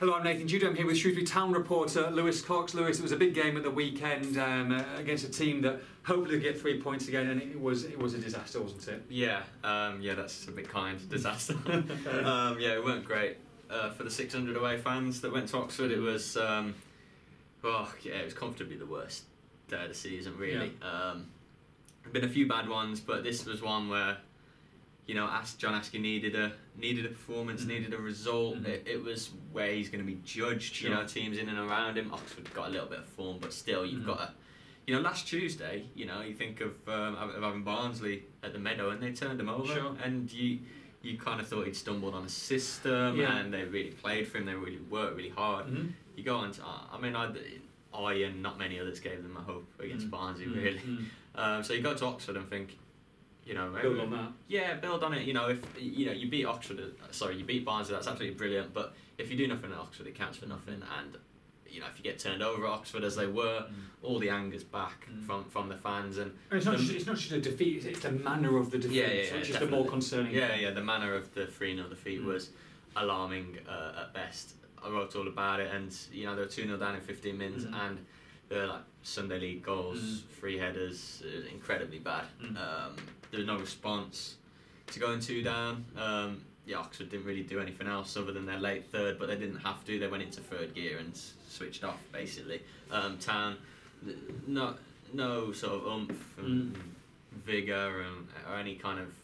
Hello, I'm Nathan Judah. I'm here with Shrewsbury Town reporter Lewis Cox. Lewis, it was a big game at the weekend against a team that hopefully will get 3 points again, and it was a disaster, wasn't it? Yeah, that's a bit kind. Disaster. It weren't great for the 600 away fans that went to Oxford. It was, it was comfortably the worst day of the season, really. Yeah. Been a few bad ones, but this was one where, John Askey needed a performance, needed a result. It was where he's going to be judged. Sure. Teams in and around him. Oxford got a little bit of form, but still, you've got a. Last Tuesday, you think of having Barnsley at the Meadow, and they turned him over, Sure. and you kind of thought he'd stumbled on a system, and they really played for him. They really worked really hard. You go on to, I and not many others gave them a hope against Barnsley, really. So you go to Oxford and think, build on that. Yeah, build on it. If you beat you beat Barnsley, that's absolutely brilliant. But if you do nothing at Oxford, it counts for nothing. And if you get turned over at Oxford as they were, all the anger's back from the fans. And it's not just a defeat; it's the manner of the defeat, which is the more concerning. Yeah, the manner of the 3-0 defeat was alarming at best. I wrote all about it, and they were 2-0 down in 15 minutes, and they were like Sunday League goals, free headers, incredibly bad. There was no response to going 2 down. Oxford didn't really do anything else other than their late third, but they didn't have to. They went into third gear and switched off, basically. Town, no sort of oomph and vigour or any kind of,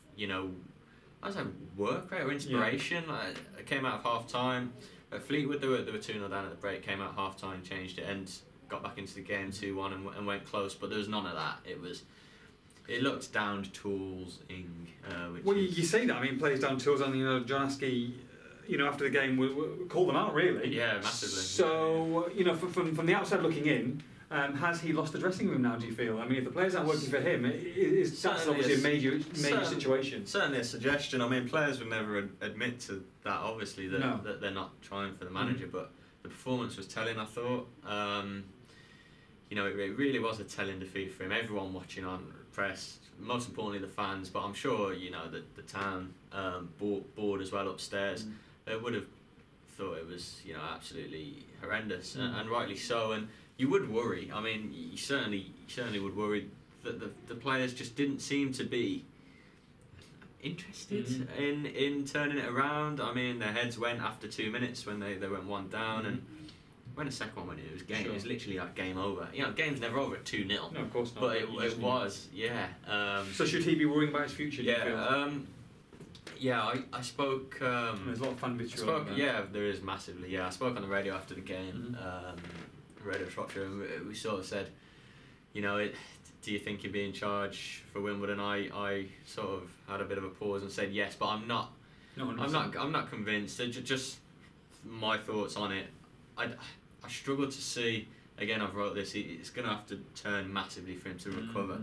work rate or inspiration. I came out of half-time. At Fleetwood, they were 2-0 down at the break, came out half-time, changed it, and got back into the game 2-1 and went close, but there was none of that. It looked down tools-ing. You say that. Players down tools, and John Askey, after the game, called them out really. Yeah, massively. So from the outside looking in, has he lost the dressing room now? Do you feel? If the players aren't working for him, that's obviously a major situation. Certainly a suggestion. Players would never admit to that. Obviously, that they're not trying for the manager, but the performance was telling. I thought. It really was a telling defeat for him. Everyone watching on press, most importantly the fans, but I'm sure the town board as well upstairs, they would have thought it was absolutely horrendous, and rightly so. And you would worry. You certainly would worry that the players just didn't seem to be interested in turning it around. Their heads went after 2 minutes when they went 1 down, and when the second one went in, it was game. Sure. It was literally like game over. Game's never over at 2-0. No, of course not. But it was, yeah. So should he be worrying about his future? I spoke. There's a lot of fan vitriol. There is massively. Yeah, I spoke on the radio after the game. Radio Shropshire, and we sort of said, do you think he'd be in charge for Wimbledon? I sort of had a bit of a pause and said yes, but I'm not. No, I'm not convinced. Just my thoughts on it. I struggle to see. Again, I've wrote this. It's going to have to turn massively for him to recover.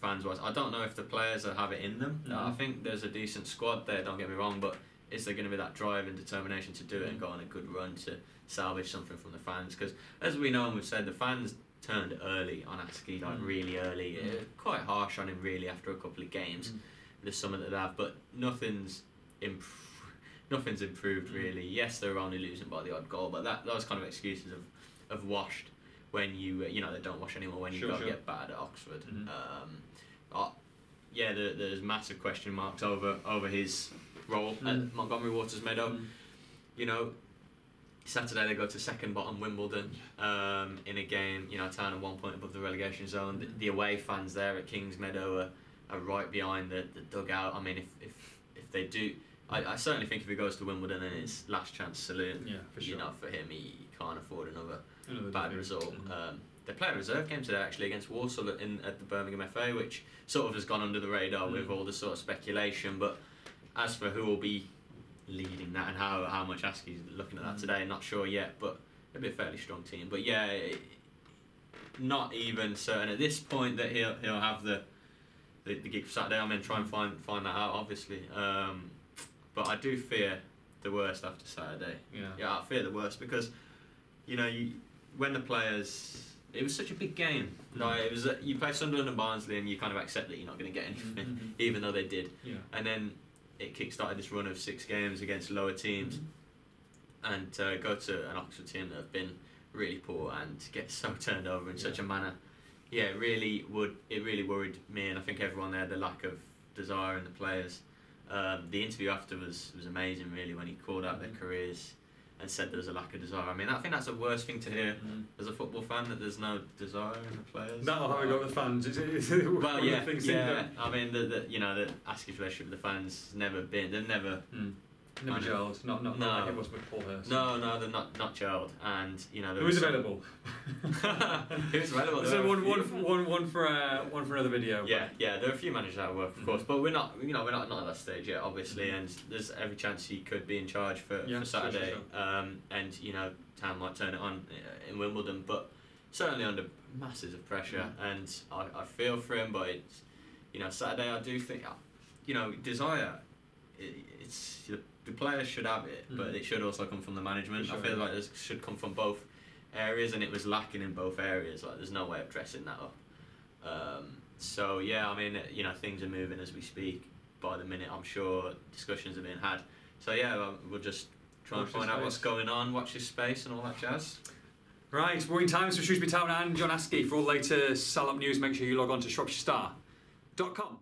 Fans-wise, I don't know if the players will have it in them. I think there's a decent squad there. Don't get me wrong, but is there going to be that drive and determination to do it and go on a good run to salvage something from the fans? Because as we know and we've said, the fans turned early on Askey, really early. Quite harsh on him, really, after a couple of games. There's some that they have, but nothing's improved really. Yes, they're only losing by the odd goal, but those kind of excuses have washed when they don't wash anymore when you get battered at Oxford. There's massive question marks over his role at Montgomery Waters Meadow. Saturday they go to second bottom Wimbledon in a game. Town are 1 point above the relegation zone. The away fans there at Kings Meadow are right behind the dugout. If they do. I certainly think if he goes to Wimbledon and it's last chance saloon, for sure. For him, he can't afford another bad result. They play a reserve game today actually against Walsall at the Birmingham FA, which sort of has gone under the radar with all the sort of speculation. But as for who will be leading that and how much Askey's looking at that today, not sure yet, but it'll be a fairly strong team. But not even certain at this point that he'll have the gig for Saturday. Try and find that out, obviously. But I do fear the worst after Saturday. I fear the worst because, when the players, it was such a big game. It was you play Sunderland and Barnsley, and you kind of accept that you're not going to get anything, even though they did. And then it kick-started this run of 6 games against lower teams, and go to an Oxford team that have been really poor and get so turned over in such a manner. Yeah, it really worried me, and I think everyone there, the lack of desire in the players. The interview after was amazing, really, when he called out their careers and said there was a lack of desire. I mean, I think that's the worst thing to hear as a football fan, that there's no desire in the players. Not how we got the fans. Well, yeah. I mean, the Askey's relationship with the fans never been. They've never. Never gelled. Not like it was with Paul Hurst. No, they're not gelled. And who was available? Who's available? So one for another video. Yeah. There are a few managers out of work, of course, but we're not at that stage yet, obviously. And there's every chance he could be in charge for Saturday. Sure. And Town might turn it on in Wimbledon, but certainly under masses of pressure. And I feel for him, but it's Saturday. I do think desire. It's the players should have it, but it should also come from the management. Sure, I feel like this should come from both areas, and it was lacking in both areas. Like, there's no way of dressing that up. So yeah, I mean, things are moving as we speak. By the minute, I'm sure discussions are being had. So yeah, we'll just try and find out what's going on, watch this space, and all that jazz. Right, working times for Shrewsbury Town and John Askey. For all the latest sell-up news, make sure you log on to ShropshireStar.com.